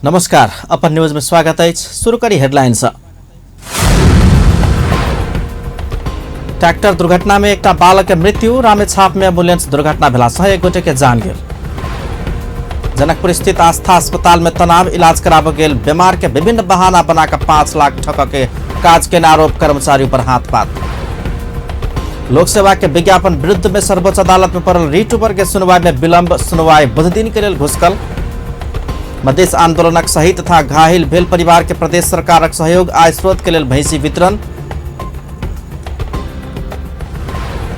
नमस्कार, अपन न्यूज में स्वागत है। शुरू करी हेडलाइंस। ट्रैक्टर दुर्घटना में एक बालक के मृत्यु। रामेछाप में एम्बुलेंस दुर्घटना भेला एक गोटे के जान गेल। जनकपुर स्थित आस्था अस्पताल में तनाव, इलाज कराब गेल बीमार के विभिन्न बहाना बनाकर 5 लाख ठक के काज के आरोप, कर्मचारी पर हाथ पात। लोक सेवा के विज्ञापन विरुद्ध में सर्वोच्च अदालत में पड़ल रिट पर के सुनवाई में विलंब। सुनवाई बुध दिन के लिए घुसकल। मधेश आंदोलनक सहित तथा घायल भेल परिवार के प्रदेश सरकारक सहयोग, आय स्रोत के लिए भैंसी वितरण।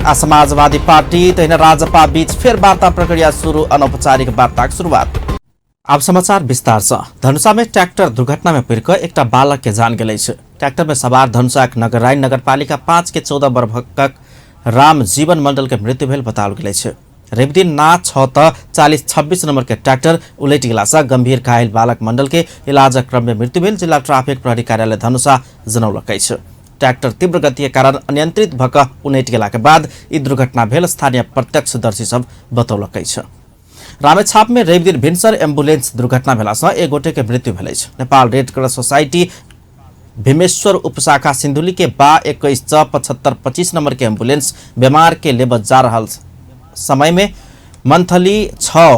आ समाजवादी पार्टी तहिना राजपा बीच फिर वार्ता प्रक्रिया शुरू, अनौपचारिक वार्ता शुरुआत। अब समाचार विस्तार से। धनुषा में ट्रैक्टर दुर्घटना में पड़ एक बालक के जान गेल। ट्रैक्टर में सवार धनुषा नगरराय नगरपालिका 5 के 14 वर्षक राम जीवन मंडल के मृत्यु भेल बताओल गेल। रवि दिन ना 6 त 4026 नंबर के ट्रैक्टर उलटि गेला से गंभीर घायल बालक मंडल के इलाज क्रम में मृत्यु भेल। जिला ट्राफिक प्रहरी कार्यालय धनुषा जनौलक। ट्रैक्टर तीव्र गति के कारण अनियंत्रित भक उलटि गेला के बाद ई दुर्घटना भेल, स्थानीय प्रत्यक्षदर्शी सब बतौलक। रामेछाप में रवि दिन भिनसर एम्बुलेंस दुर्घटना भेला से एक गोटे के मृत्यु भेल। Nepal red cross society Bhimeshwar उपशाखा सिंधुली के 21/75/25 नंबर के एम्बुलेंस बीमार के लेब जा रहा समय में मंथली 6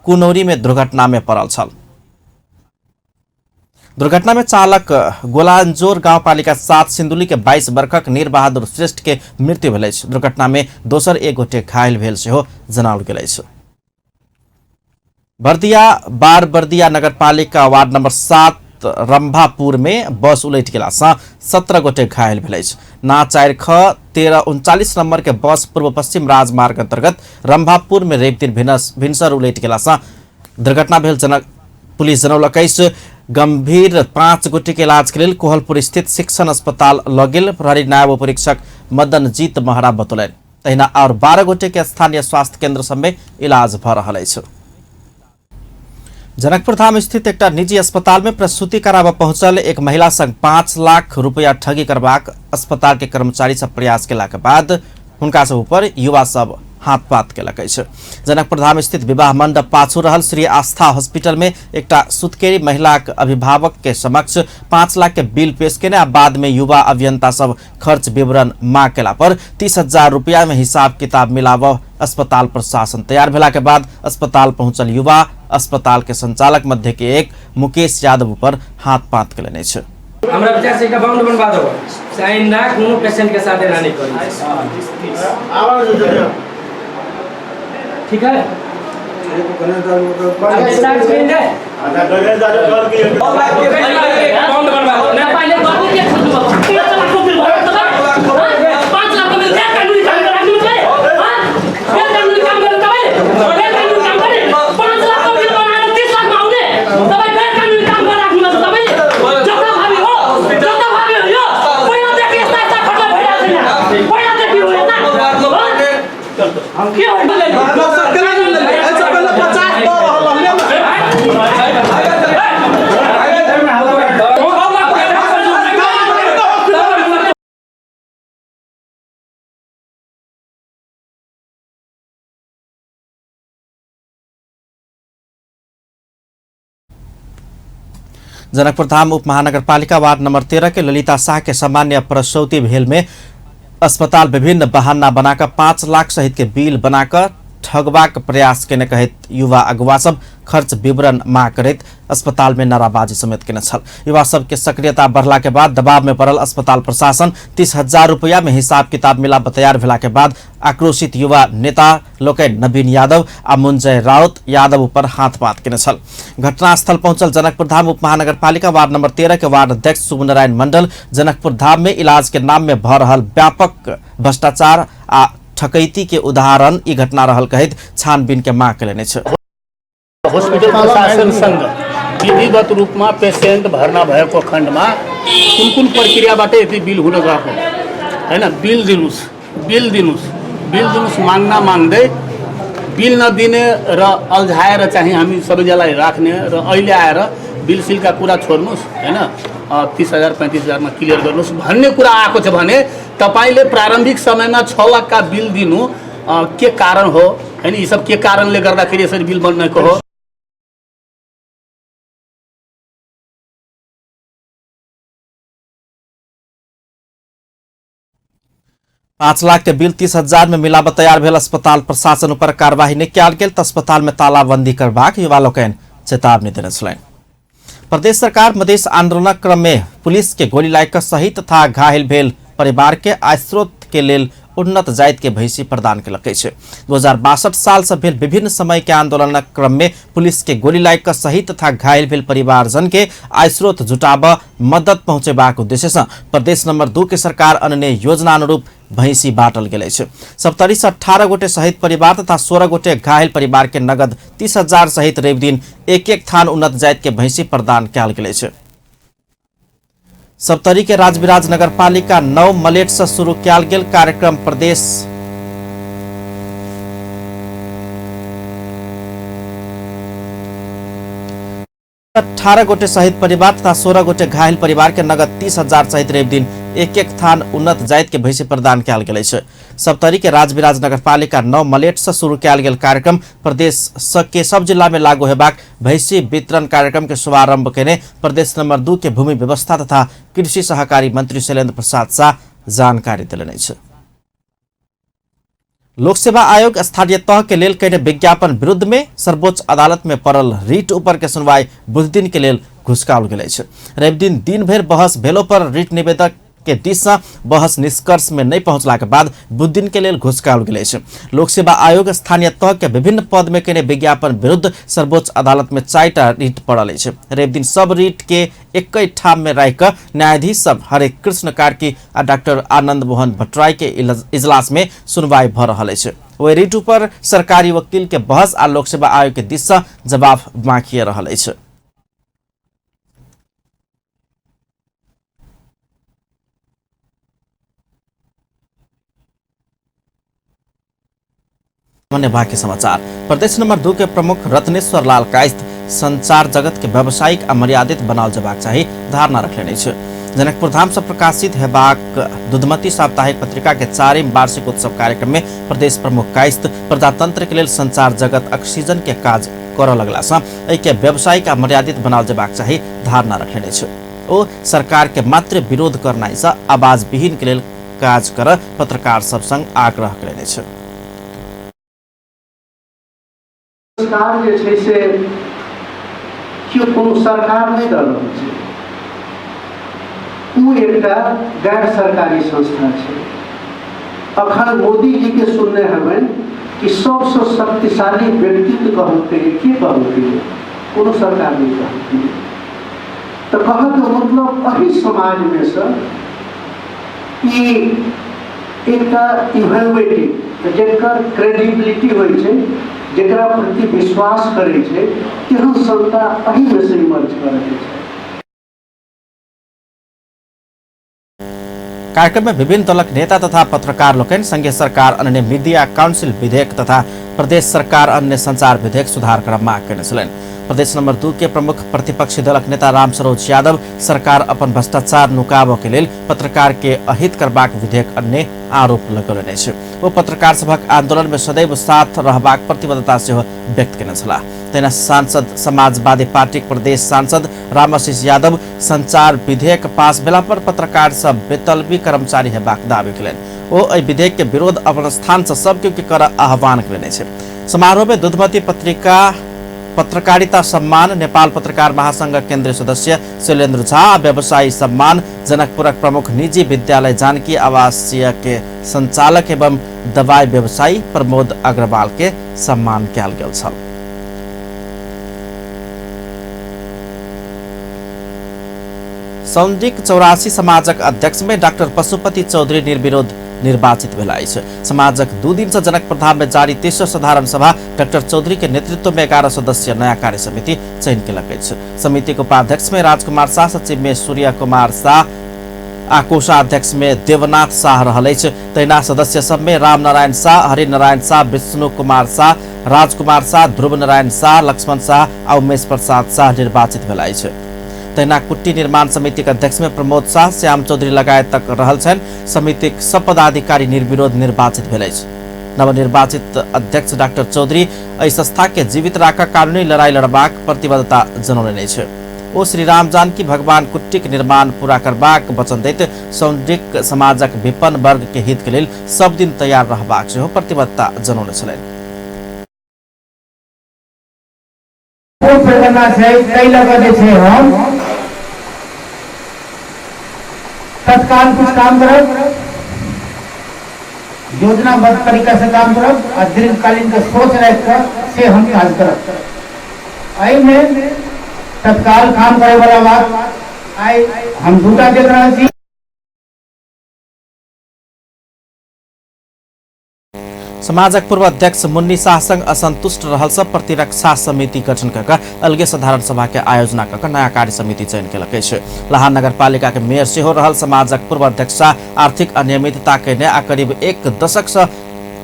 कुनौरी में दुर्घटना में पड़ल छल। दुर्घटना में चालक गोलांजोर गाउँपालिका 7 सिंधुली के 22 वर्षक नीर बहादुर श्रेष्ठ के मृत्यु भेल। दुर्घटना में दोसर एक गोटे घायल भेल सेहो जनाओल गेल। बर्दिया नगरपालिका वार्ड नंबर 7 रंभापुर में बस उलटि गेला से 17 गोटे घायल भेल। ना 4 1339 नंबर के बस पूर्व पश्चिम राजमार्ग अंतर्गत रंभापुर में रवि दिन भिनसर उलटि गेला से दुर्घटना भेल। पुलिस जनौलक। गंभीर 5 गोटे के इलाज के लिए कोहलपुर स्थित शिक्षण अस्पताल लग गेल। प्रहरी नायब उपरीक्षक मदनजीत महरा बतौलन। तहिना और 12 गोटे के स्थानीय स्वास्थ्य केंद्र सब में इलाज भ रहा है। जनकपुर धाम स्थित एक निजी अस्पताल में प्रसूति कराबा पहुंचल एक महिला संग 5 लाख रुपया ठगी करबाक अस्पताल के कर्मचारी सब प्रयास केला के बाद हुनका सब ऊपर युवा सब हाथ पात केलक। जनकपुर धाम स्थित विवाह मंडप पाछू रहल श्री आस्था हॉस्पिटल में एक सुतकेरी महिला अभिभावक के समक्ष 5 लाख के बिल पेश केने, बाद में युवा अभियंता सब खर्च विवरण मांग केला पर 30,000 रुपया में हिसाब किताब मिलाव अस्पताल प्रशासन तैयार भेला के बाद अस्पताल पहुंचल युवा अस्पताल के संचालक मध्य के एक मुकेश यादव पर हाथ पात केलने छै। हमरा विचार से एक बाउंड बनवा दो, साइन ना कोनो पेशेंट के साथ रहने को। ठीक है, स्टार्ट करेंगे। आधा गणेशदार कॉल किए बाउंड बनवा दो। मैं पहले बाबू के खुद बताऊं 5 लाख को बिल भरो तो 5 लाख को बिल क्या कानूनी काम कर रखनी है। हां, क्या कानूनी काम कर रखा है? क्या कानूनी काम करे? 5 लाख को बिल बना के 30 लाख मांगे तब क्या कानूनी काम कर रखनी है? तब जता भाभी हो यो पहिला देखि यस्ता खटला भइरा छैन। पहिला देखि हो ना हम के हो जनकपुर धाम उप महानगरपालिका वार्ड नंबर 13 के ललिता शाह के सामान्य प्रसूति भेल में अस्पताल विभिन्न बहाना बनाकर 5 लाख सहित के बिल बनाकर ठगबाक प्रयास केने कहित युवा अगुवा सब खर्च विवरण मांग करैत अस्पताल में नाराबाजी समेत केने छल। युवा सब के सक्रियता बढ़ला के बाद दबाव में पड़ल अस्पताल प्रशासन 30,000 रुपया में हिसाब किताब मिला तैयार भेला के बाद आक्रोशित युवा नेता लोकन नवीन यादव आ मुंजय राउत यादव पर हाथ पात केने छल। घटनास्थल पहुंचल जनकपुर धाम उप महानगरपालिका वार्ड नंबर 13 के वार्ड अध्यक्ष शुभनारायण मंडल जनकपुर धाम में इलाज के नाम में भ रहल व्यापक भ्रष्टाचार आ ठकैती के उदाहरण ई घटना रहल कहित छानबीन के मांग केलने छ। हॉस्पिटल प्रशासन संघ विधिवत रूप में पेशेंट भर्ना भएको खंड में कुन प्रक्रियाबाट यति बिल हुन गएको हैन, बिल दिनुस् माग्दा माग्दै बिल नदिने र अल्झाएर चाहिँ हामी सबैजनालाई राख्ने र अहिले आएर बिल सिलका कुरा छोड्नुस् हैन, 30,000 35,000 में क्लियर गर्नुस् भन्ने कुरा आएको छ भने तपाईले प्रारम्भिक समय में 6 लाख का बिल दिनु के कारण हो हैन, यी सब के कारणले गर्दाखेरि यसरी बिल बन्नको हो। 5 लाख के बिल 30,000 में मिलावट तैयार भेल अस्पताल प्रशासन पर कार्यवाही नहीं कयल गेल त अस्पताल में तालाबंदी करबाक युवा लोकनि चेतावनी देने छलनि। प्रदेश सरकार मधेश आंदोलनक क्रम में पुलिस के गोली लाग शहीद तथा घायल भेल परिवार के आश्रोत के लेल उन्नत जाति के भैंसी प्रदान केलकै छै। 2062 साल से भेल विभिन्न समय के आंदोलनक क्रम में पुलिस के गोली लाग शहीद तथा घायल भेल परिवारजन के आयस्रोत जुटाब मदद पहुंचेबाक उद्देश्य से प्रदेश नंबर 2 के सरकार अन्य योजना अनुरूप भैंसी बांटल गेल छै। सप्तरी से 18 गोटे शहीद परिवार तथा 16 गोटे घायल परिवार के नगद 30,000 सहित रवि दिन एक थान उन्नत जाति के भैंसी प्रदान कयल गेल छै। सप्तरी के राजविराज नगरपालिका 9 मलेट से शुरू कयल गेल कार्यक्रम प्रदेश 18 गोटे शहीद परिवार तथा 16 गोटे घायल परिवार के नगद 30,000 सहित रवि दिन एक थान उन्नत जाति के भैंसी प्रदान कयल गेल छै। सप्तरी के राजविराज नगरपालिका 9 मलेट से शुरू कयल गेल कार्यक्रम प्रदेश के सब जिला में लागू हेबाक भैंसी वितरण कार्यक्रम के शुभारंभ केने प्रदेश नंबर 2 के भूमि व्यवस्था तथा कृषि सहकारी मंत्री शैलेंद्र प्रसाद शाह जानकारी देलनि छै। लोक सेवा आयोग स्थानीय तह के लेल कयने विज्ञापन विरुद्ध में सर्वोच्च अदालत में पड़ल रीट ऊपर के सुनवाई बुध दिन के लेल घुसकाओल गेल छै। रवि दिन भर बहस भेलो पर रीट निवेदक के दिस से बहस निष्कर्ष में नहीं पहुंचला के बाद बुध दिन के लेल घुसकाओल गेल छै। लोक सेवा आयोग स्थानीय तह के विभिन्न पद में कयने विज्ञापन विरुद्ध सर्वोच्च अदालत में 4टा रीट पड़ल छै। रवि दिन सब रीट के एक ठाम में राख न्यायाधीश सब हरे कृष्ण कार्की आ डॉक्टर आनंद मोहन भट्टराय के इजलास में सुनवाई भ रहा है। वही रीट पर सरकारी वकील के बहस आ लोक सेवा आयोग के दिस से जवाब बाकी रहा है। बाकी समाचार प्रदेश नंबर 2 के प्रमुख रत्नेश्वर लाल कायस्थ संचार जगत के व्यावसायिक आ मर्यादित बनाओल जबाक चाही धारणा रखले छै। जनकपुर धाम से प्रकाशित हेबाक दुधमती साप्ताहिक पत्रिका के 4वीं वार्षिक उत्सव कार्यक्रम में प्रदेश प्रमुख कायस्थ प्रजातंत्र के लेल संचार जगत ऑक्सीजन के काज करऽ लगला से एहि के व्यावसायिक आ मर्यादित बनाओल जबाक चाही धारणा रखले छै। ओ सरकार के मात्र विरोध करनाइ से आवाज विहीन के लेल काज कर पत्रकार सब संग आग्रह कयने छै। सरकार जे छै से केओ कोनो सरकार नहीं दल छै, ओ एकटा गैर सरकारी संस्था छै। अखन मोदी जी के सुनने हेबन कि सबसे शक्तिशाली व्यक्तित्व कहलकै के कहलकै, कोनो सरकार नहीं कहलकै। तो कहत मतलब अही समाज में से ई एकटा इवेल्युएटिव जेकर क्रेडिबिलिटी होइ छै, जेकरा प्रति विश्वास करे छै, तेहन संस्था अही में से इमर्ज करे छै। कार्यक्रम में विभिन्न दलक नेता तथा पत्रकार लोकनि संघीय सरकार अन्य मीडिया काउंसिल विधेयक तथा प्रदेश सरकार अन्य संचार विधेयक सुधार कर मांग कयने छलनि। प्रदेश नंबर 2 के प्रमुख प्रतिपक्षी दलक नेता राम सरोज यादव सरकार अपन भ्रष्टाचार नुकाबऽ के लेल पत्रकार के अहित करबाक विधेयक अन्य आरोप लगौलनि छै। वो पत्रकार सभक आंदोलन में सदैव साथ रहबाक प्रतिबद्धता सेहो व्यक्त कयने छलाह। तेना सांसद समाजवादी पार्टी प्रदेश सांसद रामाशीष यादव संचार विधेयक पास भेला पर पत्रकार सब बेतलबी कर्मचारी हेबाक दावी कयलनि। ओ एहि विधेयक के विरोध अपन स्थान से सब केओ के कर आह्वान कयने छै। समारोह में दुधमती पत्रकारिता सम्मान नेपाल पत्रकार महासंघ केंद्रीय सदस्य शैलेंद्र झा, व्यवसायी सम्मान जनकपुरक प्रमुख निजी विद्यालय जानकी आवासीय के संचालक एवं दवाई व्यवसायी प्रमोद अग्रवाल के सम्मान कयल गेल छल। सौंदिक 84 समाजक अध्यक्ष में डॉक्टर पशुपति चौधरी निर्विरोध निर्वाचित भेला अछि। समाजक 2 दिन से जनकपुर धाम में जारी तेसर साधारण सभा डॉक्टर चौधरी के नेतृत्व में 11 सदस्यीय नया कार्य समिति चयन केलक अछि। समिति के उपाध्यक्ष में राजकुमार शाह, सचिव में सूर्य कुमार शाह आ कोषाध्यक्ष में देवनाथ शाह रहल अछि। तहिना सदस्य सब में राम नारायण शाह, हरि नारायण शाह, विष्णु कुमार शाह, राजकुमार शाह, ध्रुव नारायण शाह, लक्ष्मण शाह आ उमेश प्रसाद शाह निर्वाचित भेला अछि। तहिना कुट्टी निर्माण समिति के अध्यक्ष में प्रमोद शाह, श्याम चौधरी लगायत तक रहल छनि। समितिक सब पदाधिकारी निर्विरोध निर्वाचित भेल अछि। नवनिर्वाचित अध्यक्ष डॉक्टर चौधरी एहि संस्था के जीवित राखऽ कानूनी लड़ाई लड़बाक प्रतिबद्धता जनौलनि अछि। ओ श्री राम जानकी भगवान कुट्टीक निर्माण पूरा करबाक वचन दैत सौंडिक समाजक विपन्न वर्ग के हित के लेल सब दिन तैयार रहबाक सेहो प्रतिबद्धता जनौने छलैन। हम तत्काल कुछ काम करब, योजनाबद्ध तरीका से काम करब और दीर्घकालीन के सोच रख से हम काज करब। आई में तत्काल काम करे वाला बात आई हम दूटा देख रहे छी। समाजक पूर्व अध्यक्ष मुन्नी शाह संग असंतुष्ट रहल सब प्रतिरक्षा समिति गठन कऽ अलगे साधारण सभा के आयोजना कऽ नया कार्य समिति चयन केलकै छै। लहान नगरपालिका के मेयर सेहो रहल समाजक पूर्व अध्यक्ष आर्थिक अनियमितता के आ करीब 1 दशक से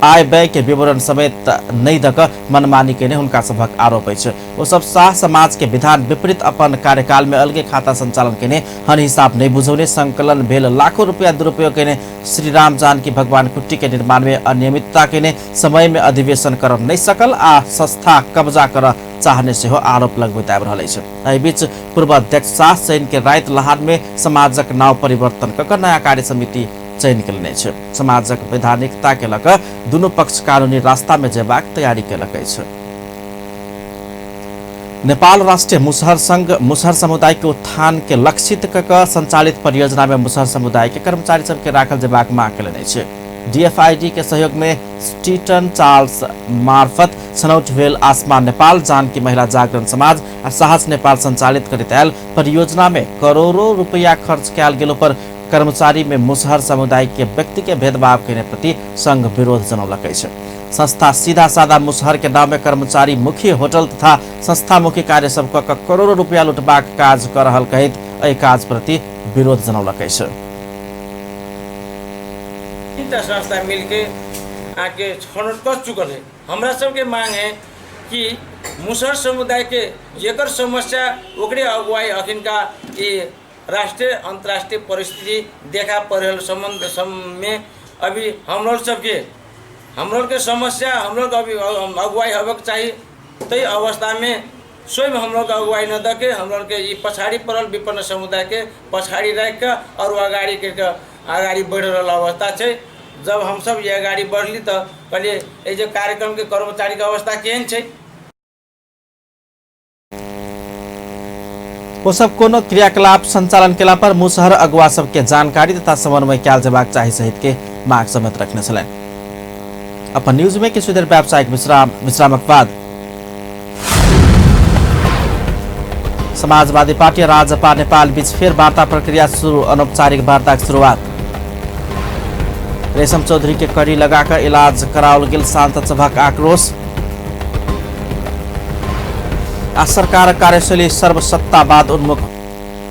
आय व्यय के विवरण समेत नहीं दक मनमानी के हुनका सभक आरोप अछि। ओ सब शाह समाज के विधान विपरीत अपन कार्यकाल में अलगे खाता संचालन केने, हन हिसाब नहीं बुझौने, संकलन भेल लाखों रुपया दुरुपयोग केने, श्री राम जानकी भगवान कुट्टी के निर्माण में अनियमितता केने, समय में अधिवेशन कर नहीं सकल आ संस्था कब्जा कर चाहने से आरोप लगबैत आबि रहल अछि। एहि बीच पूर्व अध्यक्ष शाह चयन के रात लहान में समाजक नाव परिवर्तन कऽ नया कार्य समिति चयन केलने छै। समाजक वैधानिकता के लक दुनू पक्ष कानूनी रास्ता में जेबाक तैयारी केलक अछि। नेपाल राष्ट्रीय मुसहर संघ मुसहर समुदाय के उत्थान के लक्षित कऽ संचालित परियोजना में मुसहर समुदाय के कर्मचारी सब के राखल जेबाक मांग केलने छै। DFID के सहयोग में स्टीटन चार्ल्स मार्फत छनौट भेल आसमान नेपाल, जानकी महिला जागरण समाज आ साहस नेपाल संचालित करैत आयल परियोजना में करोड़ों रुपया खर्च कयल गेलो पर कर्मचारी में मुसहर समुदाय के व्यक्ति के भेदभाव के प्रति संघ विरोध जनौलक अछि। संस्था सीधा साधा मुसहर के नाम में कर्मचारी मुखी होटल तथा संस्थामुखी कार्य सब कऽ करोड़ों रुपया लुटबाक काज कर रहल कहैत एहि काज प्रति विरोध जनौलक अछि। संस्था मिलके आके छनौट कर चुकल है। हमरा सबके मांग है कि मुसहर समुदाय के जेकर समस्या ओकरे अगुवाई अखिन का ये राष्ट्रीय अंतर्राष्ट्रीय परिस्थिति देखा पड़े संबंध में अभी हम लोग के समस्या हम लोग अभी अगुवाई होबक चाहिए। तो अवस्था में स्वयं हम लोग अगुवाई न दके हम लोग के ये पछाड़ी पड़ल विपन्न समुदाय के पछाड़ी रख के और अगाड़ी बढ़ रहा अवस्था है। जब हम सब ये अगाड़ी बढ़ली तो कहलिए ये जो कार्यक्रम के कर्मचारी के अवस्था केहन है। ओ सब कोनो क्रियाकलाप संचालन केला पर मुसहर अगुवा सबके जानकारी तथा समन्वय कयल जेबाक चाही सहित के मांग समेत रखने छलैन। अपन न्यूज में किछु देर व्यावसायिक विश्रामक बाद समाजवादी पार्टी और राजपा नेपाल बीच फेर वार्ता प्रक्रिया शुरू, अनौपचारिक वार्ता की शुरुआत। रेशम चौधरी के कड़ी लगाकर इलाज कराओल गेल, सांसद सभक आक्रोश। आ सरकार कार्यशैली सर्वसत्तावाद उन्मुख।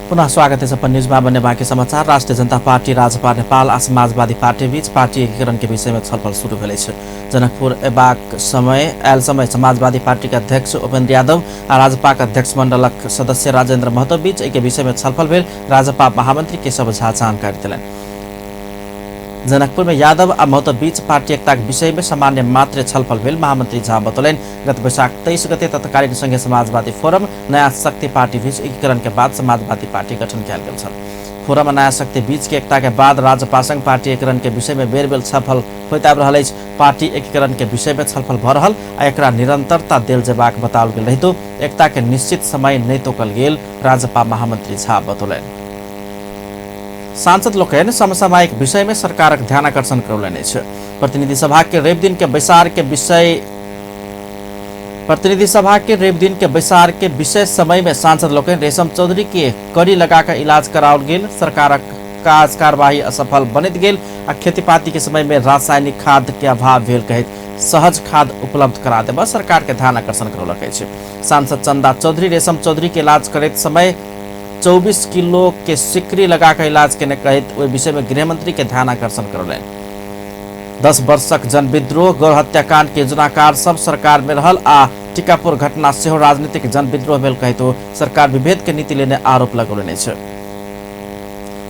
पुनः स्वागत है अपन न्यूज में बने बाकी समाचार। राष्ट्रीय जनता पार्टी, राजपा नेपाल आ समाजवादी पार्टी बीच पार्टी एकीकरण के विषय में छलफल शुरू भेल छै। जनकपुर एबाक समय समाजवादी पार्टी के अध्यक्ष उपेन्द्र यादव आ राजपा के अध्यक्ष मंडलक सदस्य राजेन्द्र महतो बीच एक विषय में छलफल भेल। राजपा महामंत्री केशव झा जानकारी दिलनि। जनकपुर में यादव आ महतो बीच पार्टी एकता के विषय में सामान्य मात्र छलफल भेल। महामंत्री झा बतौलनि गत वैशाख 23 गते तत्कालीन संघीय समाजवादी फोरम नया शक्ति पार्टी बीच एकीकरण के बाद समाजवादी पार्टी गठन कयल गेल छल। फोरम आ नया शक्ति बीच के एकता के बाद राजपा संघ पार्टी एकीकरण के विषय में बेर बेर छलफल होइत आबि रहल अछि। पार्टी एकीकरण के विषय में छलफल भऽ रहल आ एकरा निरंतरता देल जेबाक बताओल गेल रहितो एकता के निश्चित समय नहीं तोकल गेल, राजपा महामंत्री झा बतौलनि। सांसद लोकनि समसामयिक विषय में सरकारक ध्यान आकर्षण करौलनि अछि। प्रतिनिधि सभा के रवि दिन के विशेष समय में सांसद लोकनि रेशम चौधरी के कड़ी लगाकर इलाज कराओल गेल, सरकारक काज कार्यवाही असफल बनैत गेल आ खेतीपाती के समय में रासायनिक खाद के अभाव भेल कहैत सहज खाद उपलब्ध करा देबा सरकार के ध्यान आकर्षण करौलक अछि। सांसद चंदा चौधरी रेशम चौधरी के इलाज करैत समय 24 किलो के सिकरी लगाकर इलाज केने कहैत ओहि विषय में गृहमंत्री के ध्यान आकर्षण करौलनि। 10 वर्षक जनविद्रोह गौर हत्याकांड के योजनाकार सब सरकार में रहल आ टीकापुर घटना सेहो राजनीतिक जनविद्रोह भेल कहैत सरकार विभेद के नीति लेने आरोप लगौलनि अछि।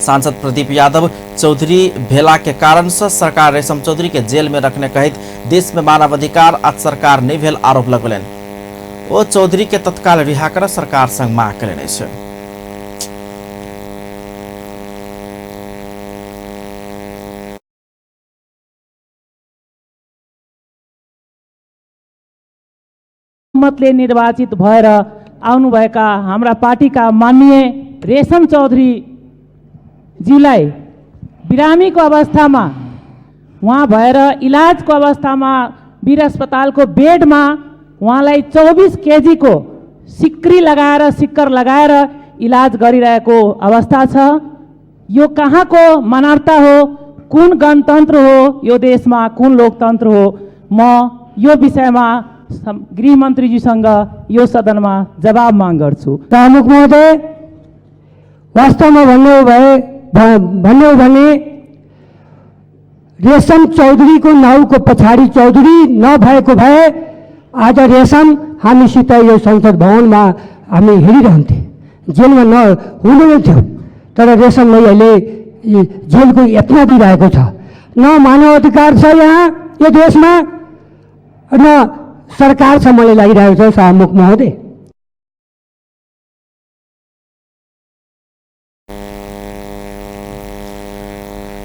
सांसद प्रदीप यादव चौधरी भेला के कारण से सरकार रेशम चौधरी के जेल में रखने कहैत देश में मानवाधिकार आज सरकार नहीं भेल आरोप लगौलनि। ओ चौधरी के तत्काल रिहा कर सरकार संग मांग कयलनि अछि। बहुमतले निर्वाचित भएर आउनुभएका हाम्रा पार्टीका माननीय रेशम चौधरीजीलाई बिरामीको अवस्थामा उहाँ भएर इलाजको अवस्थामा वीर अस्पतालको बेडमा उहाँलाई 24 केजीको सिक्कर लगाएर इलाज गरिरहेको अवस्था छ। यो कहाँको मानवता हो, कुन गणतन्त्र हो यो देशमा, कुन लोकतन्त्र हो? म यो विषयमा गृहमन्त्रीजीसँग यो सदनमा जवाब माग गर्छु। सभामुख महोदय, वास्तवमा भन्नु हो भने रेशम चौधरीको नाउँको पछाडि चौधरी नभएको भए आज रेशम हामीसित यो संसद भवनमा हामी हिँडिरहन्थे, जेलमा हुँदैन थियो। तर रेशमलाई अहिले जेलको यत्न दिइरहेको छ। न मानव अधिकार छ यहाँ यो देशमा, न सरकार छ मलाई लागिरहेको छ। सभामुख महोदय,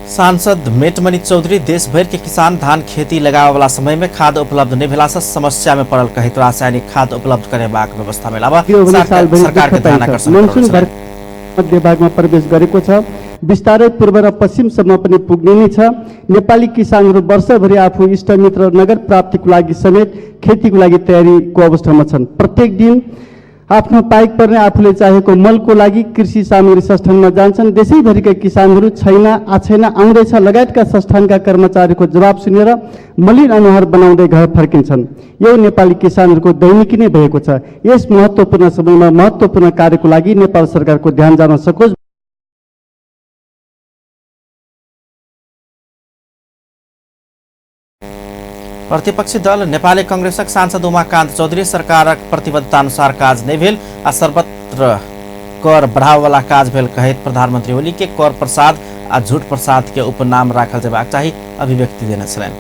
सांसद मेटमणि चौधरी देशभर के किसान धान खेती लगावे वाला समय में खाद उपलब्ध नहीं भेला से समस्या में पड़ल कहित रासायनिक खाद उपलब्ध करे बाक व्यवस्था में लावा सरकार के ध्यान आकर्षण मध्य भागमा प्रवेश गरेको छ। बिस्तारै पूर्व र पश्चिमसम्म पनि पुग्ने नै छ। नेपाली किसानहरू वर्षभरि आफू इष्टमित्र नगद प्राप्तिको लागि समेत खेतीको लागि तयारीको अवस्थामा छन्। प्रत्येक दिन आफ्नो पाइक पर्ने आफूले चाहेको मलको लागि कृषि सामग्री संस्थानमा जान्छन्। देशैभरिका किसानहरू छैन आउँदैछ लगायतका संस्थानका कर्मचारीको जवाब सुनेर मलिन अनुहार बनाउँदै घर फर्किन्छन्। यो नेपाली किसानहरूको दैनिकी नै भएको छ। यस महत्त्वपूर्ण समयमा महत्त्वपूर्ण कार्यको लागि नेपाल सरकारको ध्यान जान सकोस्। प्रतिपक्षी दल नेपाली कांग्रेसक सांसद उमाकान्त चौधरी सरकारक प्रतिबद्धता अनुसार काज नहीं भेल आ सर्वत्र कर बढ़ाव वाला काज भेल कहित प्रधानमंत्री ओली के कर प्रसाद आ झूठ प्रसाद के उपनाम राखल जेबाक चाही अभिव्यक्ति देने छलनि।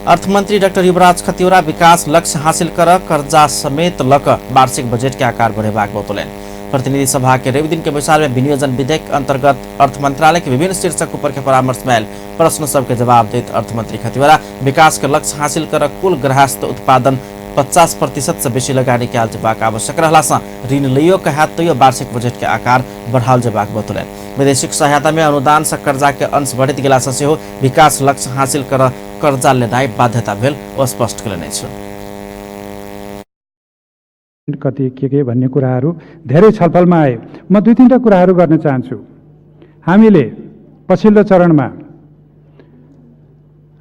अर्थमंत्री डॉक्टर युवराज खतिवड़ा विकास लक्ष्य हासिल कर कर्जा समेत लक वार्षिक बजेट के आकार बढ़ेबाक बतौलनि। प्रतिनिधि सभा के रवि दिन के बैसार में विनियोजन विधेयक अंतर्गत अर्थ मंत्रालय के विभिन्न शीर्षक ऊपर के परामर्श में आयल प्रश्न सबके जवाब देत अर्थमंत्री खतिवड़ा विकास के लक्ष्य हासिल कर कुल गृहस्थ उत्पादन 50% से बेसी लगानी कैल जेबाक आवश्यक रहला से ऋण लियो कहत तो वार्षिक बजेट के आकार बढ़ाल जेबाक बतौलनि। वैदेशिक सहायता में अनुदान से कर्जा के अंश बढ़ित गेला से विकास लक्ष्य हासिल कर कर्जा लेनाइ बाध्यता भेल स्पष्ट कयलनि छ। कति के भन्ने कुराहरू धेरै छलफलमा आए। म दुई तीनटा कुराहरू गर्न चाहन्छु। हामीले पछिल्लो चरणमा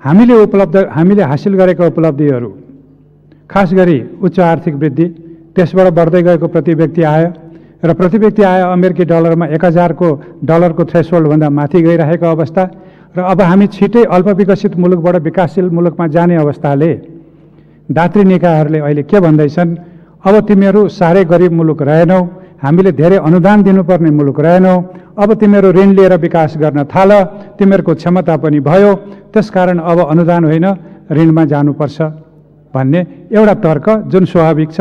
हामीले हासिल गरेका उपलब्धिहरू, खास गरी उच्च आर्थिक वृद्धि, त्यसबाट बढ्दै गएको प्रति व्यक्ति आय र प्रति व्यक्ति आय अमेरिकी डलरमा 1000 को डलरको थ्रेसहोल्ड भन्दा माथि गइरहेको अवस्था र अब हामी छिटै अल्प विकसित मुलुकबाट विकासशील मुलुकमा जाने अवस्थाले दात्री निकायहरूले अहिले के भन्दैछन्, अब तिमीहरू साह्रै गरिब मुलुक रहेनौ, हामीले धेरै अनुदान दिनुपर्ने मुलुक रहेनौ, अब तिमीहरू ऋण लिएर विकास गर्न थाल, तिमीहरूको क्षमता पनि भयो, त्यसकारण अब अनुदान होइन ऋणमा जानुपर्छ भन्ने एउटा तर्क जुन स्वाभाविक छ।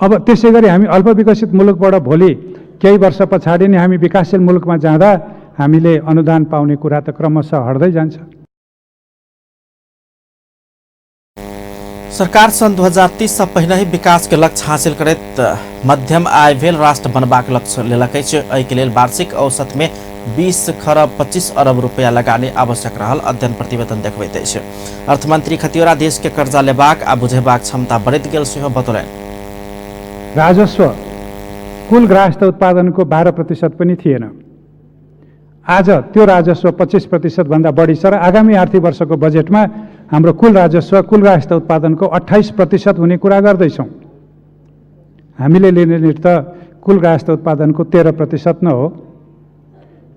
अब त्यसै गरी हामी अल्प विकसित मुलुकबाट भोलि केही वर्ष पछाडि नै हामी विकासशील मुलुकमा जाँदा हामीले अनुदान पाउने कुरा त क्रमशः हट्दै जान्छ। सरकार सन् 2030 से पहले ही विकास के लक्ष्य हासिल करैत मध्यम आय भेल राष्ट्र बनबाक लक्ष्य लेलकै छै। एहि के लेल वार्षिक औसत में 20 खरब 25 अरब रुपया लगानी आवश्यक रहल अध्ययन प्रतिवेदन देखबैत अछि। अर्थमंत्री खतिवड़ा देश के कर्जा लेबाक आ बुझेबाक क्षमता बढ़ित गेल सेहो बतौलनि। राजस्व कुल गृहस्थ उत्पादनको 12% पनि थिएन। आज त्यो राजस्व 25% भन्दा बढी छ र आगामी आर्थिक वर्षको बजेटमा हाम्रो कुल राजस्व कुल गृहस्थ उत्पादनको 28% हुने कुरा गर्दैछौँ। हामीले लिने ऋण त कुल गृहस्थ उत्पादनको 13% न हो।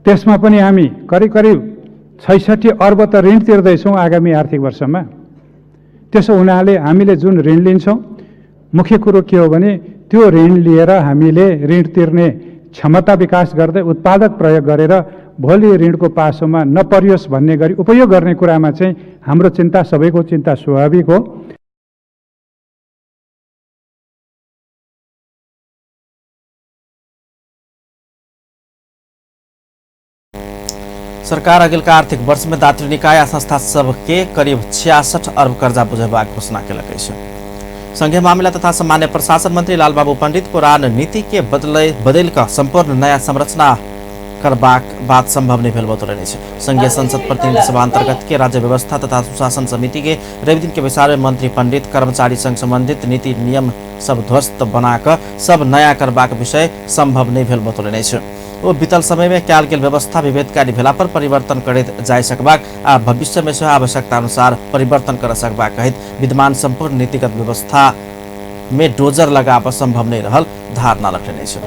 त्यसमा पनि हामी करिब 66 अर्ब त ऋण तिर्दैछौँ आगामी आर्थिक वर्षमा। त्यसो हुनाले हामीले जुन ऋण लिन्छौँ, मुख्य कुरो के हो भने त्यो ऋण लिएर हामीले ऋण तिर्ने क्षमता विकास गर्दै उत्पादक प्रयोग गरेर भोलि ऋणको पासोमा नपरियोस् भन्ने गरी उपयोग गर्ने कुरामा चाहिँ हाम्रो चिन्ता, सबैको चिन्ता स्वाभाविक हो। सरकार अगिलका आर्थिक वर्ष में दात्री निकाय आ संस्था सबके करीब 66 अरब कर्जा बुझेबाक घोषणा केलकै छै। संघीय मामिला तथा सामान्य प्रशासन मंत्री लालबाबू पंडित पुरान नीति के बदल कर संपूर्ण नया संरचना करबाक बात संभव नहीं भेल बतौलनि छै। संघीय संसद प्रतिनिधि सभा अंतर्गत के राज्य व्यवस्था तथा सुशासन समिति के रवि दिन के विचार में मंत्री पंडित कर्मचारी संघ संबंधित नीति नियम सब ध्वस्त बनाकर सब नया करबाक विषय संभव नहीं भेल बतौलनि छै। ओ बीतल समय में कयल गेल व्यवस्था विभेदकारी भेला पर परिवर्तन करैत जाय सकबाक आ भविष्य में सेहो आवश्यकता अनुसार परिवर्तन कर सकबाक कहित विद्यमान संपूर्ण नीतिगत व्यवस्था में डोजर लगाब संभव नहीं रहल धारणा रखने छै।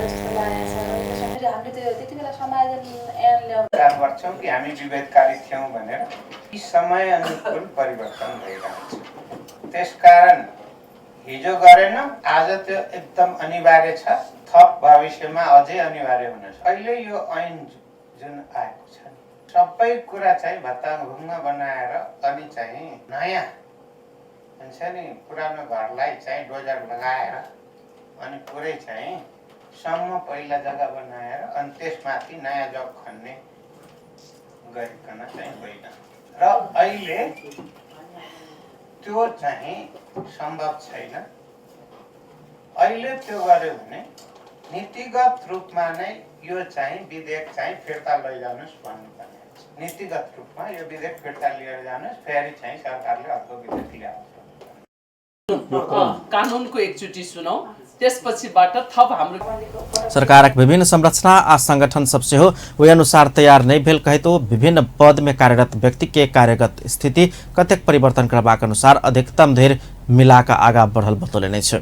वर्षौं कि हामी विभेदकारी थियौं भनेर यी समय अनुकूल परिवर्तन भइरहेको छ। त्यसकारण हिजो गरेन आज त्यो एकदम अनिवार्य छ, थप भविष्यमा अझै अनिवार्य हुनेछ। अहिले यो ऐन जुन आएको छ सबै कुरा चाहिँ भत्ताभुङ्ग बनाएर अनि चाहिँ नयाँ हुन्छ नि पुरानो घरलाई चाहिँ डोजर लगाएर अनि पुरै चाहिँ सम्म पहिला जग्गा बनाएर अनि त्यसमाथि नयाँ जग खन्ने गरिकन चाहिँ होइन र अहिले त्यो चाहिँ सम्भव छैन। अहिले त्यो गर्यो भने नीतिगत रूपमा नै यो चाहिँ विधेयक चाहिँ फिर्ता लैजानुस् भन्नुपर्ने हुन्छ। नीतिगत रूपमा यो विधेयक फिर्ता लिएर जानुस्, फेरि चाहिँ सरकारले अर्को विधेयक ल्याउँछ। कानुनको एकचोटि सुनौ, त्यसपछिबाट थप हाम्रो सरकारक विभिन्न संरचना आ संगठन सबसे हो वही अनुसार तैयार नहीं भेल कहे तो विभिन्न पद में कार्यरत व्यक्ति के कार्यगत स्थिति कतेक परिवर्तन करबाक अनुसार अधिकतम धैर्य मिलाका आगा बढ़ल बतौलनि छै।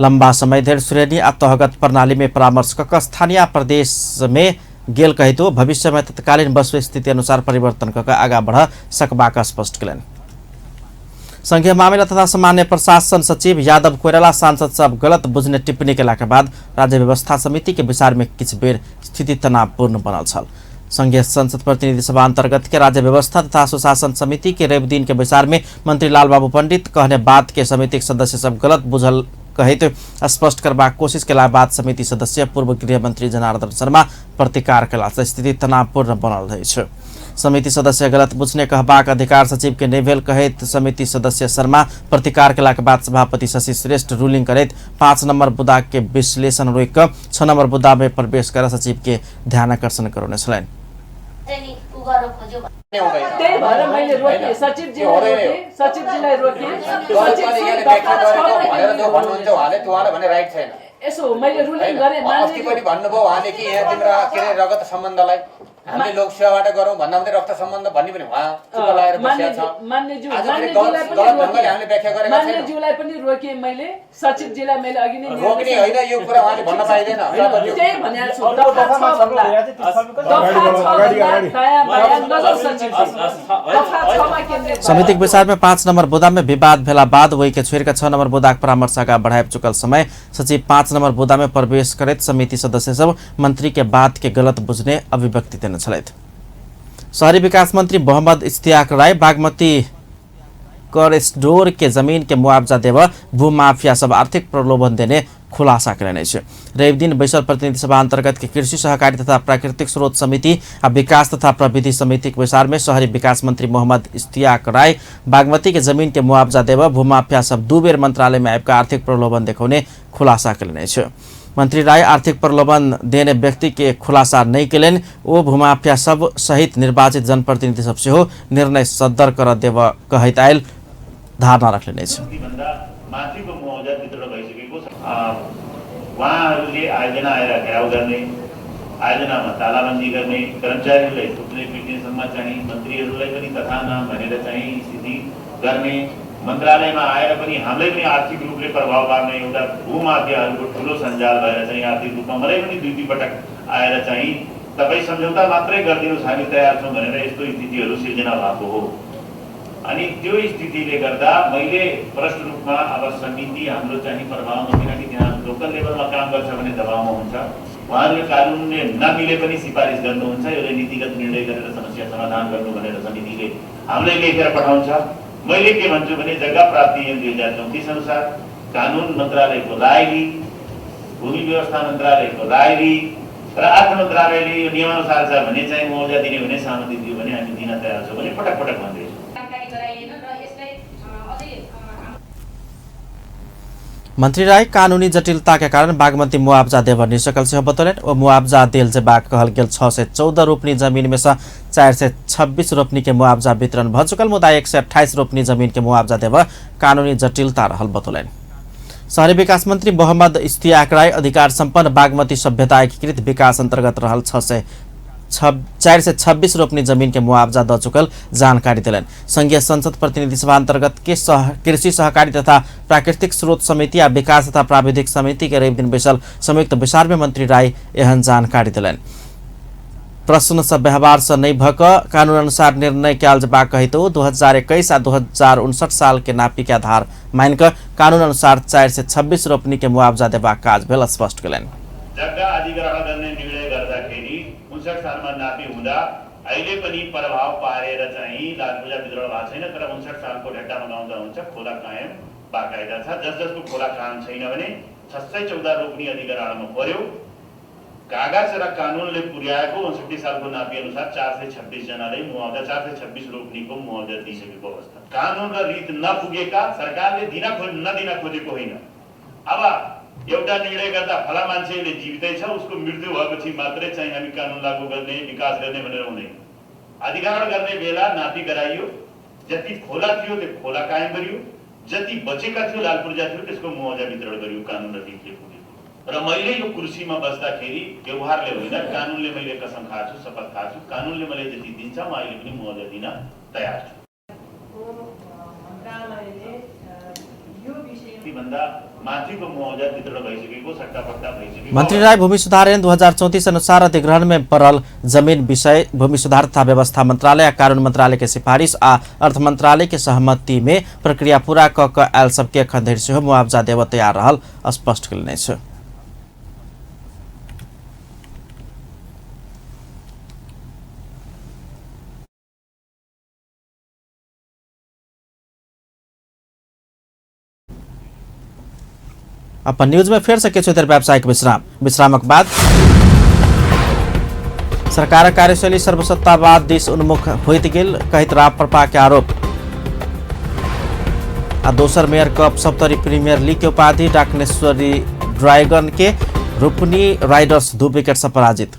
लंबा समय धैर्य श्रेणी आ तहगत प्रणाली में परामर्श कऽ स्थानीय प्रदेश में गेल कहे तो भविष्य में तत्कालीन वस्तुस्थिति अनुसार परिवर्तन कऽ आगा बढ़ सकबाक स्पष्ट कयलनि। संघीय मामला तथा सामान्य प्रशासन सचिव यादव कोइराला सांसद सब गलत बुझने टिप्पणी केला के बाद राज्य व्यवस्था समिति के विचार में किछ बेर स्थिति तनावपूर्ण बनल छल। संघीय संसद प्रतिनिधि सभा अंतर्गत के राज्य व्यवस्था तथा सुशासन समिति के रवि दिन के विचार में मंत्री लालबाबू पंडित कहने बात के समिति के सदस्य सब गलत बुझल कहित स्पष्ट करबाक कोशिश केला बाद समिति सदस्य पूर्व गृह मंत्री जनार्दन शर्मा प्रतिकार केला से स्थिति तनावपूर्ण बनल रही छै। समिति सदस्य गलत बुझने कहबाक अधिकार सचिव के नहीं भेल कहित समिति सदस्य शर्मा प्रतिकार केला के बाद सभापति शशि श्रेष्ठ रूलिंग करैत 5 नंबर बुदा के विश्लेषण रोक कर 6 नंबर बुदा में प्रवेश कर सचिव के ध्यानाकर्षण करौने छलैन। त्यही भएर मैले रोके सचिवजीलाई रोके यसो मैले रुलिङ गरे अस्ति पनि भन्नुभयो उहाँले कि यहाँ तिम्रो के रे रगत सम्बन्धलाई हामीले लोकसेवाबाट गरौँ भन्दा मात्रै रक्त सम्बन्ध भन्ने पनि उहाँ चुप लागेर बसेको छ। मान्यज्यूलाई पनि रोके मैले, सचिवजीलाई मैले अघि नै रोक्ने होइन यो कुरा उहाँले भन्न पाइदैन। त्यही भनेको छु दफा 6 भन्दा समितिक विचार में 5 नंबर बुदा में विवाद भेला बाद वही के छोड़ 6 नंबर बुदा परामर्श आगा बढ़ाए चुकल समय सचिव 5 नंबर बुदा में प्रवेश करते समिति सदस्य सब मंत्री के बात के गलत बुझने अभिव्यक्ति देने छलैथ। शहरी विकास मंत्री मोहम्मद इश्तियाक राय बागमती कॉरिडोर के जमीन के मुआवजा देव भूमाफिया सब आर्थिक प्रलोभन देने खुलासा कयलनि छै। रवि दिन बैसल प्रतिनिधि सभा अंतर्गत के कृषि सहकारी तथा प्राकृतिक स्रोत समिति आ विकास तथा प्रविधि समिति के विचार में शहरी विकास मंत्री मोहम्मद इश्तियाक राय बागमती के जमीन के मुआवजा देव भूमाफिया सब 2 बेर मंत्रालय में आबिक आर्थिक प्रलोभन देखाउने खुलासा कयलनि छै। मंत्री राय आर्थिक प्रलोभन देने व्यक्ति के खुलासा नहीं केलनि। ओ भूमाफिया सब सहित निर्वाचित जनप्रतिनिधि सबसे हो निर्णय सद्दर कर देव कहैत आयल धारणा रखले छै। उहाँहरूले आयोजना आएर घेराउ गर्ने, आयोजनामा तालाबन्दी गर्ने, कर्मचारीहरूलाई थुप्रै पिट्नेसम्म चाहिँ मन्त्रीहरूलाई पनि तथा नाम भनेर चाहिँ स्थिति गर्ने, मन्त्रालयमा आएर पनि हामीलाई पनि आर्थिक रूपले प्रभाव पार्ने एउटा भूमाफियाहरूको ठुलो सञ्जाल भएर चाहिँ आर्थिक रूपमा मलाई पनि 2 पटक आएर चाहिँ तपाईँ सम्झौता मात्रै गरिदिनुहोस् हामी तयार छौँ भनेर यस्तो स्थितिहरू सिर्जना भएको हो। अनि त्यो स्थितिले गर्दा मैले प्रष्ट रूपमा अब समिति हाम्रो चाहिँ प्रभावमा, किनकि त्यहाँ लोकल लेभलमा काम गर्छ भने दबावमा हुन्छ, उहाँहरूले कानुनले नमिले पनि सिफारिस गर्नुहुन्छ, एउटा नीतिगत निर्णय गरेर समस्या समाधान गर्नु भनेर समितिले हामीलाई लेखेर पठाउँछ। मैले के भन्छु भने जग्गा प्राप्ति ऐन 2034 अनुसार कानुन मन्त्रालयको राय लिई, भूमि व्यवस्था मन्त्रालयको राय लिई र अर्थ मन्त्रालयले यो नियमानुसार छ भने चाहिँ मुआवजा दिने भने सहमति दियो भने हामी दिन तयार छौँ भने पटक पटक भन्दैछौँ। मंत्री राय कानूनी जटिलता के कारण बागमती मुआवजा देव निसकल से बतौलन और मुआवजा देल जे बाग कहल गेल 614 रोपनी जमीन में से 426 रोपनी के मुआवजा वितरण भ चुकल मुदा 128 रोपनी जमीन के मुआवजा देव कानूनी जटिलता रहल बतौलन। शहरी विकास मंत्री मोहम्मद इस्तियाक राय अधिकार संपन्न बागमती सभ्यता एकीकृत विकास अंतर्गत रहल 426 रोपनी जमीन के मुआवजा द चुकल जानकारी दिलन। संघीय संसद प्रतिनिधि सभा अंतर्गत के कृषि सहकारी तथा प्राकृतिक स्रोत समिति या विकास तथा प्राविधिक समिति के रवि दिन बैसल संयुक्त विचार में मंत्री राय एहन जानकारी दिलन। प्रश्न से व्यवहार से नहीं भक कानून अनुसार निर्णय कयल जबाक कहितो 2021 आ 2059 साल के नापी के आधार मान कर कानून अनुसार 426 रोपनी के मुआवजा देबाक काज भेल स्पष्ट कयलनि। जग्गा अधिग्रहण गर्ने निर्णय गर्दाखेरि 59 सालमा नापी हुँदा अहिले पनि प्रभाव पारेर चाहिँ लालपूजा वितरण भएको छैन तर 59 सालको ढेट्टामा लगाउँदा हुन्छ। खोला कायम बाकायदा छ। जसको खोला कायम छैन भने 614 रोपनी अधिग्रहणमा पर्यो। कागज र कानूनले पुर्याएको 59 सालको नापी अनुसार 426 जनाले मुआवजा 426 रोपनीको मुआवजा दिइसकेको अवस्था। कानून र रीत नपुगेका सरकारले नदिन खोजेको होइन। अब एउटा निर्णय गर्दा फला मान्छेले जीवितै छ उसको मृत्यु भएपछि मात्रै चाहिँ हामी कानून लागू गर्ने विकास गर्ने भनेर हुँदैन। अधिग्रहण गर्ने बेला नापी गराइयो। जति खोला थियो त्यो खोला कायम गरियो। जति बचेका थियो लालपूर्जा थियो त्यसको मुआवजा वितरण गरियो कानून र रीतले पुगेको। र मैले यो कुर्सीमा बस्दाखेरि व्यवहारले होइन कानूनले मैले कसम खाछु शपथ खाछु कानूनले मलाई जति दिन्छ म अहिले पनि मुआवजा दिन तयार छु। मंत्री राय भूमि सुधार ऐन 2034 अनुसार अधिग्रहण में पड़ल जमीन विषय भूमि सुधार तथा व्यवस्था मंत्रालय कानून मंत्रालय के सिफारिश आ अर्थ मंत्रालय के सहमति में प्रक्रिया पूरा क आयल सबके एखन धरि सेहो मुआवजा देव तैयार रहल स्पष्ट कयलनि अछि। अपन न्यूज में फिर से किछु देर व्यावसायिक विश्रामक बाद सरकार कार्यशैली सर्वसत्तावाद दिस उन्मुख होइत गेल कहित राप्रपा के आरोप। आ दोसर mayor cup Saptari premier league के उपाधि डाकनेश्वरी ड्रैगन के रूपनी राइडर्स 2 विकेट से पराजित।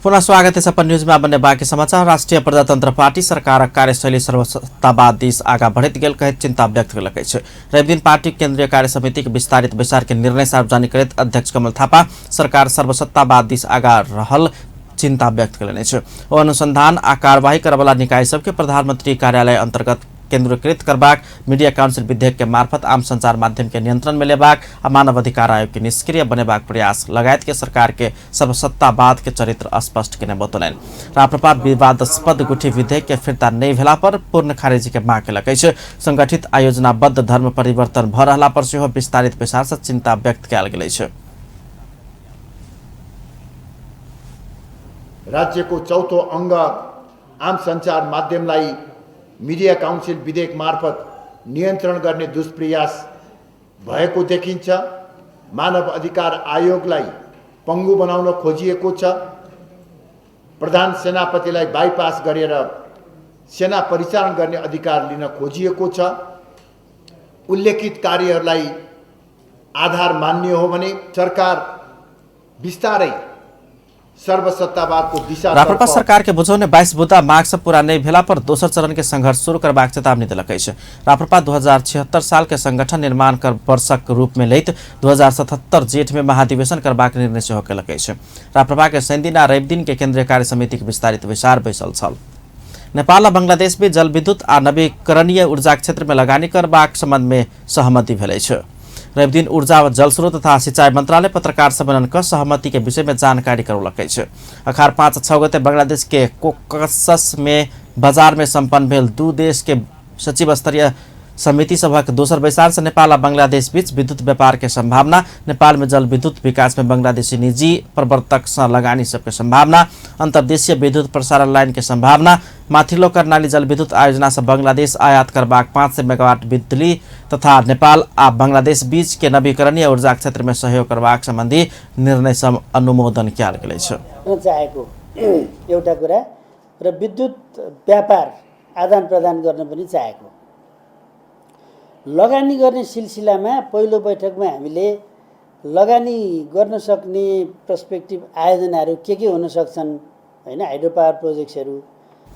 पुनः स्वागत है अपन न्यूज में बनने बाकी समाचार। राष्ट्रीय प्रजातंत्र पार्टी सरकार कार्यशैली सर्वसत्तावाद दिस आगा बढ़त गेल कहित चिंता व्यक्त कयलक अछि। रवि दिन पार्टी केंद्रीय कार्य समिति के विस्तारित विचार के निर्णय सार्वजनिक करैत अध्यक्ष कमल थापा सरकार सर्वसत्तावाद दिस आगा रहल चिंता व्यक्त कयलनि अछि। ओ अनुसंधान आ कार्यवाही करवला निकाय सबके प्रधानमंत्री कार्यालय अंतर्गत केंद्रीकृत करबाक, मीडिया काउंसिल विधेयक के मार्फत आम संचार माध्यम के नियंत्रण में लेबाक आ मानव अधिकार आयोग के निष्क्रिय बनेबाक प्रयास लगायत के सरकार के सर्वसत्तावाद के चरित्र स्पष्ट केने बतौलनि। राप्रपा विवादास्पद गुठी विधेयक के फिर्ता नहीं भेला पर पूर्ण खारिजी के मांग केलक अछि। संगठित आयोजनाबद्ध धर्म परिवर्तन भ रहला पर सेहो विस्तारित विचार से चिंता व्यक्त कयल गेल अछि। राज्यको चौथो अंग आम संचार माध्यमलाई मीडिया काउंसिल विधेयक मार्फत नियन्त्रण गर्ने दुष्प्रयास भएको देखिन्छ। मानव अधिकार आयोगलाई पंगु बनाउन खोजिएको छ। प्रधान सेनापतिलाई बाइपास गरेर सेना परिचालन गर्ने अधिकार लिन खोजिएको छ। उल्लेखित कार्यहरूलाई आधार मान्य हो भने सरकार विस्तारै सर्वसत्तावाद को दिशा राप्रपा सरकार के बुझौने 22 बुदा माग से पूरा नहीं भेला पर दोसर चरण के संघर्ष शुरू करबाक चेतावनी दिलक अछि। राप्रपा 2076 साल के संगठन निर्माण कर वर्षक रूप में लैत 2077 जेठ में महाधिवेशन करबाक निर्णय सेहो केलक अछि। राप्रपा के शनि दिन आ रवि दिन के केंद्रीय कार्य समिति के विस्तारित विचार बैसल छल। नेपाल आ बांग्लादेश में जल विद्युत आ नवीकरणीय ऊर्जा क्षेत्र में लगानी करबाक संबंध में सहमति भेल अछि। रवि दिन ऊर्जा व जल स्रोत तथा सिंचाई मंत्रालय पत्रकार सम्मेलन कर सहमति के विषय में जानकारी करौलक अछि। अखार 5-6 गते बांग्लादेश के कोकसस में बाजार में संपन्न भेल 2 देश के सचिव स्तरीय समिति सभा के दोसर बैसार से नेपाल आ बांग्लादेश बीच विद्युत व्यापार के संभावना, नेपाल में जल विद्युत विकास में बांग्लादेशी निजी प्रवर्तक से लगानी सबके संभावना, अंतर्देशीय विद्युत प्रसारण लाइन के संभावना, माथिल्लो कर्णाली जल विद्युत आयोजना से बांग्लादेश आयात करबाक 500 मेगावाट बिजुली तथा नेपाल आ बांग्लादेश बीच के नवीकरणीय ऊर्जा क्षेत्र में सहयोग करबाक संबंधी निर्णय सब अनुमोदन कयल गेल छ। चाहेको एउटा कुरा र विद्युत व्यापार आदान प्रदान गर्न पनि चाहेको लगानी गर्ने सिलसिलामा पहिलो बैठकमा हामीले लगानी गर्न सक्ने पर्सपेक्टिभ आयोजनाहरू के हुन सक्छन् हैन हाइड्रो पावर प्रोजेक्ट्सहरू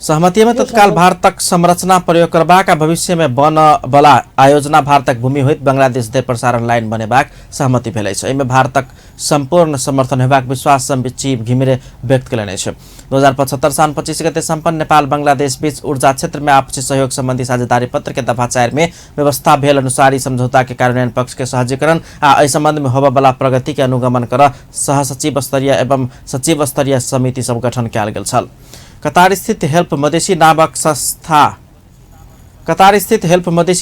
सहमतिमा तत्काल भारतक संरचना प्रयोग करबाका भविष्य में बन बला आयोजना भारतक भूमि होइत बांग्लादेश दे प्रसारण लाइन बनेबाक सहमति भेलै छ। एहिमे भारतक संपूर्ण समर्थन हेबाक विश्वास चीफ घिमिरे व्यक्त कयलनि छ। 2075 साल 25 गते सम्पन्न नेपाल बांग्लादेश बीच ऊर्जा क्षेत्र में आपसी सहयोग संबंधी साझेदारी पत्र के दफा 4 में व्यवस्था भेल अनुसार समझौता के कार्यान्वयन पक्ष के सहजीकरण आ एहि संबंध में होबा वाला प्रगति के अनुगमन कर सहसचिव स्तरीय एवं सचिव स्तरीय समिति सब गठन कयल गेल छल। कतार स्थित हेल्प मधेसी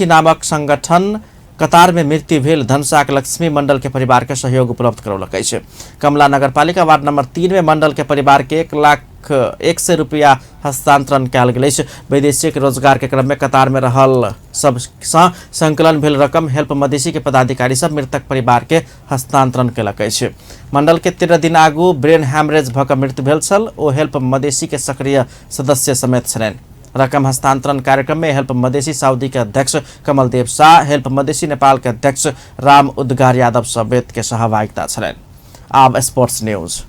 नामक संगठन कतार में मृत्यु भेल धनसाक लक्ष्मी मंडल के परिवार के सहयोग उपलब्ध करौलक अछि। कमला नगरपालिका वार्ड नंबर 3 में मंडल के परिवार के 1,01,000 रुपया हस्तांतरण कयल गेल अछि। वैदेशिक रोजगार के क्रम में कतार में रहल सब संकलन भेल रकम हेल्प मधेसी के पदाधिकारी सब मृतक परिवार के हस्तांतरण कयलक अछि। मंडल के 13 दिन आगू ब्रेन हैमरेज भऽ कऽ मृत्यु भेल छल। ओ हेल्प मधेसी के सक्रिय सदस्य समेत छलनि। रकम हस्तांतरण कार्यक्रम में हेल्प मधेसी सऊदी के अध्यक्ष कमल देव शाह, हेल्प मधेसी नेपाल के अध्यक्ष राम उद्गार यादव समेत के सहभागिता छलनि। आब स्पोर्ट्स न्यूज।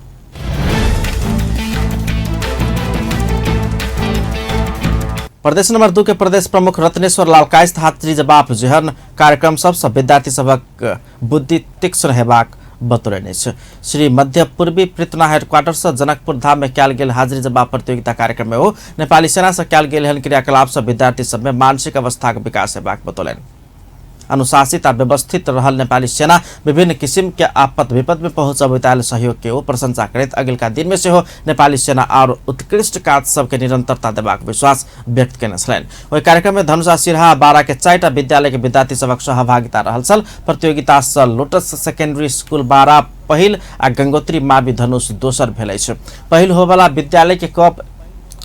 प्रदेश नंबर 2 के प्रदेश प्रमुख रत्नेश्वर लाल कायस्थ हाजिरी जवाब जेहन कार्यक्रम सबसँ विद्यार्थी सबक बुद्धि तीक्ष्ण हेबाक बतौलनि अछि। श्री मध्य पूर्वी पृतना हेडक्वार्टर से जनकपुर धाम में कयल गेल हाजिरी जवाब प्रतियोगिता कार्यक्रम में ओ नेपाली सेना से कयल गेल एहन क्रियाकलाप से विद्यार्थी सब में मानसिक अवस्था के विकास हेबाक बतौलनि। अनुशासित आ व्यवस्थित रहल नेपाली सेना विभिन्न किसिम के आपद विपद में पहुंचबैताल सहयोग के ओ प्रशंसा करैत अगिलका दिन में सेहो नेपाली सेना और उत्कृष्ट काज सबके निरंतरता देबाक विश्वास व्यक्त केने छलनि। ओहि कार्यक्रम में धनुषा सिरहा बारा के 4टा विद्यालय के विद्यार्थी सबक सहभागिता रहल छल। प्रतियोगिता से लोटस सेकेंडरी स्कूल बारा पहिल आ गंगोत्री मावि धनुष दोसर भेल अछि। पहिल होबला विद्यालय के कप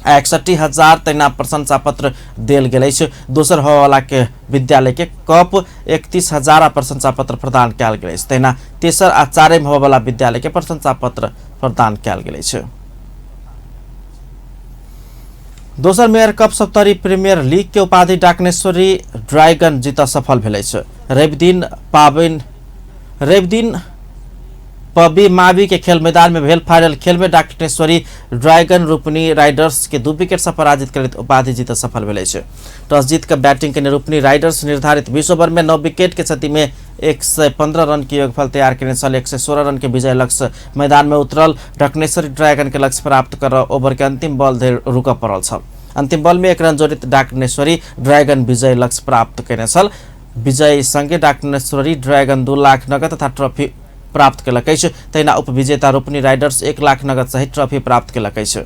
61,000 तैना प्रशंसा पत्र देल गेल अछि। दोसर होबला के विद्यालय के कप 31,000 प्रशंसा पत्र प्रदान कयल गेल अछि। तैना तेसर आ चारिम होबला विद्यालय के प्रशंसा पत्र प्रदान कयल गेल अछि। दोसर मेयर कप 70 प्रीमियर लीग के उपाधि डाकनेश्वरी ड्रैगन जीत सफल भेल अछि। रवि दिन पबी मावी के खेल मैदान में भेल फाइनल खेल में डाकनेश्वरी ड्रैगन रूपनी राइडर्स के 2 विकेट से पराजित करैत उपाधि जीत सफल भेल अछि। टॉस जीत कर बैटिंग के रूपनी राइडर्स निर्धारित 20 ओवर में 9 विकेट के क्षति में 115 रन के योगफल तैयार करने साल 116 रन के विजय लक्ष्य मैदान में उतरल डाकनेश्वरी ड्रैगन के लक्ष्य प्राप्त कर ओवर के अंतिम बॉल धरि रुक पड़ल छल। अंतिम बॉल में 1 रन जोड़ित डाकनेश्वरी ड्रैगन विजय लक्ष्य प्राप्त करने छल। विजय संगे डाकनेश्वरी ड्रैगन 2 लाख नगद तथा ट्रॉफी प्राप्त कयलक अछि। तहिना उपविजेता रूपनी राइडर्स 1 लाख नगद सहित ट्रॉफी प्राप्त कयलक अछि।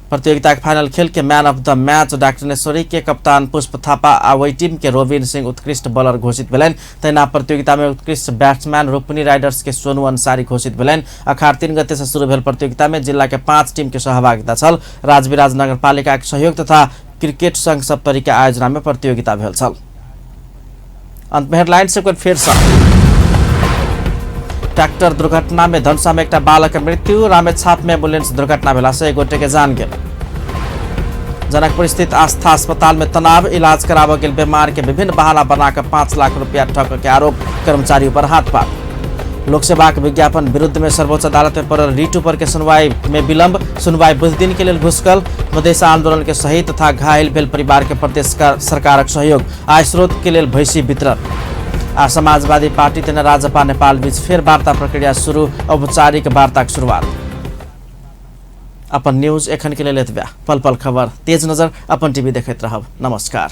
प्रतियोगिता के फाइनल खेल के man of the match Dakneshwari के कप्तान पुष्प थापा आ वही टीम के रोबिन सिंह उत्कृष्ट बॉलर घोषित भेलनि। तहिना प्रतियोगिता में उत्कृष्ट बैट्समैन रूपनी राइडर्स के सोनू अंसारी घोषित भेलनि। अखाड़ 3 गते से शुरू भेल प्रतियोगिता में जिला के 5 टीम के सहभागिता छल। राजविराज नगरपालिका के सहयोग तथा क्रिकेट संघ सप्तरी के आयोजना में प्रतियोगिता भेल छल। अंत में हेडलाइन से कोई फेर ट्रैक्टर दुर्घटना में धनुषा में एक बालक मृत्यु, रामेछाप में एम्बुलेंस दुर्घटना भेला से 1 गोटे के जान गेल। जनकपुर स्थित आस्था अस्पताल में तनाव, इलाज कराबऽ गेल बीमार के विभिन्न बहाना बनाकर 5 लाख रुपया ठग के आरोप, कर्मचारी पर हाथ-पात। लोक सेवा के विज्ञापन विरुद्ध में सर्वोच्च अदालत में पड़ल रीट ऊपर के सुनवाई में विलंब, सुनवाई 20 दिन के लिए घुसकल। मधेसी आंदोलन के शहीद तथा घायल भेल परिवार के प्रदेश सरकारक सहयोग, आय स्रोत के लिए भैंसी वितरण। आ समाजवादी पार्टी तथा राजपा नेपाल बीच फेर वार्ता प्रक्रिया शुरू, औपचारिक वार्ता की शुरुआत। अपन न्यूज एखन के लेल एतबे। पल पल खबर तेज नजर अपन टीवी देखैत रहब। नमस्कार।